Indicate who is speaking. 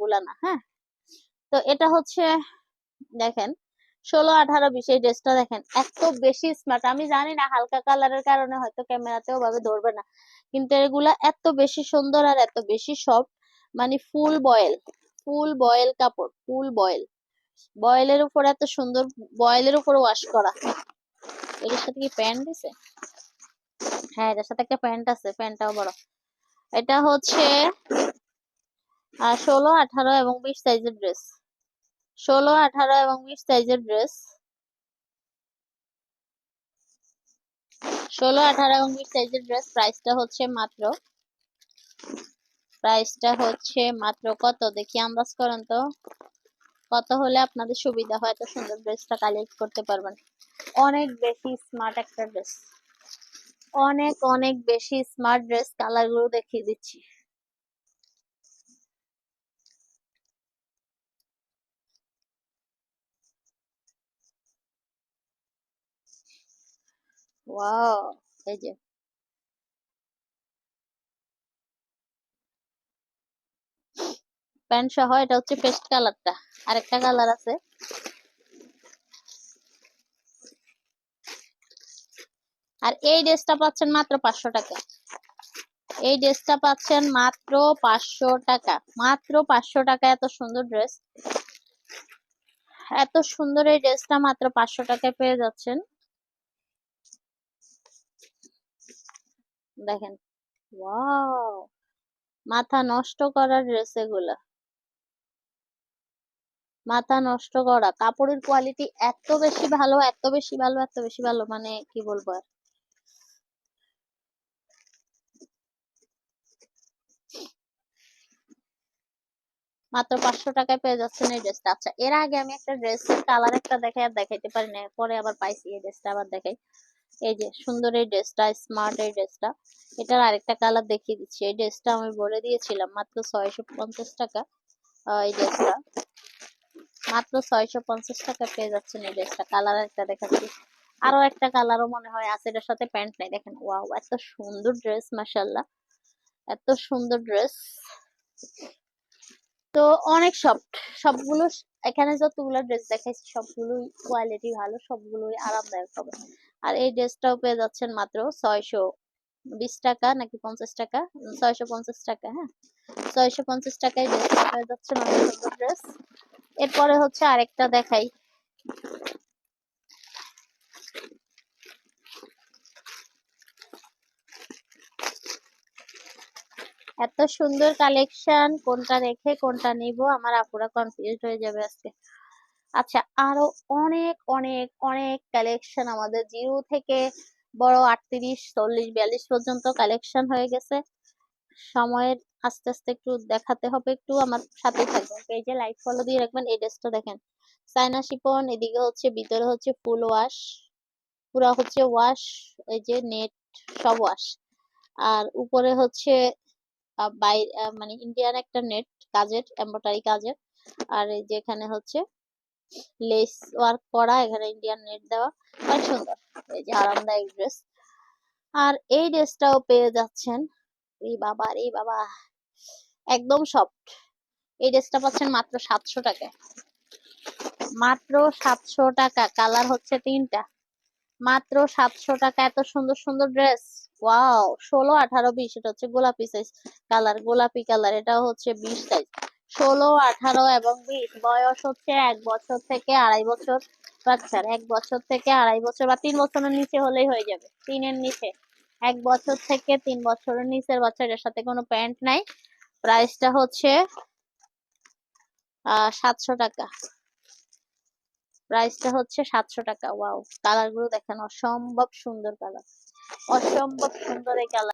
Speaker 1: এগুলা না। হ্যাঁ, তো এটা হচ্ছে দেখেন 16, 18, 20 এই ড্রেসটা দেখেন এত বেশি স্মার্ট। আমি জানি না হালকা কালারের কারণে হয়তো ক্যামেরাতেও ভাবে ধরবে না, কিন্তু এগুলা এত বেশি সুন্দর আর এত বেশি সফট, মানে ফুল বয়েল কাপড়, ফুল বয়েল, বয়েলের উপর এত সুন্দর, বয়েলের উপর ওয়াশ করা। এটার সাথে কি প্যান্ট দিছে? হ্যাঁ, এটার সাথে একটা প্যান্ট আছে, প্যান্টটাও বড়। এটা হচ্ছে 16, 18 এবং 20 সাইজের ড্রেস। 16, 18 এবং 20 সাইজের ড্রেস। 16, 18 এবং 20 সাইজের ড্রেস। প্রাইসটা হচ্ছে মাত্র কত দেখি, আন্দাজ করেন তো কত হলে আপনাদের সুবিধা হয়, এত সুন্দর ড্রেসটা কালেক্ট করতে পারবেন। অনেক বেশি স্মার্ট একটা ড্রেস, অনেক অনেক বেশি স্মার্ট ড্রেস। কালার গুলো দেখিয়ে দিচ্ছি। ওয়াও, এই যে প্যান্ট সহ, এটা হচ্ছে পেস্ট কালারটা, আরেকটা কালার আছে। আর এই ড্রেসটা পাচ্ছেন মাত্র 500 টাকা। এই ড্রেসটা পাচ্ছেন মাত্র 500 টাকা, মাত্র 500 টাকা। এত সুন্দর ড্রেস, এত সুন্দর এই ড্রেসটা মাত্র 500 টাকায় পেয়ে যাচ্ছেন। দেখেন, ওয়াও, মাথা নষ্ট করা ড্রেস এগুলা, মাথা নষ্ট করা। কাপড়ের কোয়ালিটি এত বেশি ভালো, এত বেশি ভালো, এত বেশি ভালো, মানে কি বলবো আর। মাত্র 500 টাকায় পেয়ে যাচ্ছেন এই ড্রেসটা। আচ্ছা, এর আগে আমি একটা ড্রেসের কালার একটা দেখাই আর দেখাইতে পারি না, পরে আবার পাইছি, এই ড্রেসটা আবার দেখাই। এই যে সুন্দর এই ড্রেসটা, স্মার্ট এই ড্রেসটা, এটার আরেকটা কালার দেখিয়ে দিচ্ছি। এই ড্রেসটা আমি বলে দিয়েছিলাম মাত্র 650 টাকা। এই ড্রেসটা মাত্র 650 টাকা পেয়ে যাচ্ছেন এই ড্রেসটা। কালার একটা দেখাচ্ছি, আরো একটা কালারও মনে হয় আছে, এটার সাথে প্যান্ট নাই। দেখেন, ওয়াও, এত সুন্দর ড্রেস, মাশাআল্লাহ, এত সুন্দর ড্রেস। তো অনেক সফট সবগুলো। এখানে যতগুলো ড্রেস দেখাইছি সবগুলোই কোয়ালিটি ভালো, সবগুলোই আরামদায়ক হবে। আর এই ড্রেসটাও পেয়ে যাচ্ছেন মাত্র 620 টাকা নাকি 50 টাকা, 650 টাকা। হ্যাঁ, 650 টাকায় ড্রেসটা পেয়ে যাচ্ছেন, অনেক সুন্দর ড্রেস। এরপরে হচ্ছে আরেকটা দেখাই। এত সুন্দর কালেকশন, কোনটা রেখে কোনটা নিব আমার আপুরা কনফিউজ হয়ে যাবে আজকে। আচ্ছা, আরো অনেক অনেক অনেক কালেকশন আমাদের জিরো থেকে বড় 38, 40, 42 পর্যন্ত কালেকশন হয়ে গেছে। সময়ের আস্তে আস্তে একটু দেখাতে হবে, একটু আমার সাথে থাকবেন, পেজে লাইক ফলো দিয়ে রাখবেন। এই ড্রেসটা দেখেন, চায়না শিপন, এদিকে হচ্ছে ভিতরে হচ্ছে ফুল ওয়াশ, পুরা হচ্ছে ওয়াশ, এই যে নেট, সব ওয়াশ। আর উপরে হচ্ছে মানে ইন্ডিয়ান একটা নেট, কাজের এমব্রয়ডারি কাজের। আর এই যে এখানে হচ্ছে লেস ওয়ার্ক করা, এখানে ইন্ডিয়ান নেট দেওয়া, অনেক সুন্দর। এই যে আরামদায়ক ড্রেস। আর এই ড্রেসটাও পেয়ে যাচ্ছেন, এই বাবা রে বাবা, একদম সফট। এই ড্রেসটা পাচ্ছেন মাত্র 700 টাকায়, মাত্র 700 টাকা। কালার হচ্ছে 3টা, মাত্র 700 টাকা। এত সুন্দর সুন্দর ড্রেস, ওয়াও। 16, 18, 20, এটা হচ্ছে গোলাপি সাইজ কালার, গোলাপি কালার। এটা হচ্ছে 20 সাইজ। 16, 18 এবং 20, বয়স হচ্ছে 1 বছর থেকে 2.5 বছর বাচ্চার, 1 বছর থেকে 2.5 বছর বা 3 বছরের নিচে হলেই হয়ে যাবে, 3-এর নিচে। 1 বছর থেকে 3 বছরের নিচের বাচ্চাদের সাথে কোনো প্যান্ট নাই। প্রাইসটা হচ্ছে 700 টাকা। প্রাইসটা হচ্ছে 700 টাকা। ওয়াও, কালার গুলো দেখেন, অসম্ভব সুন্দর কালার, অসম্ভব সুন্দর এই কালার।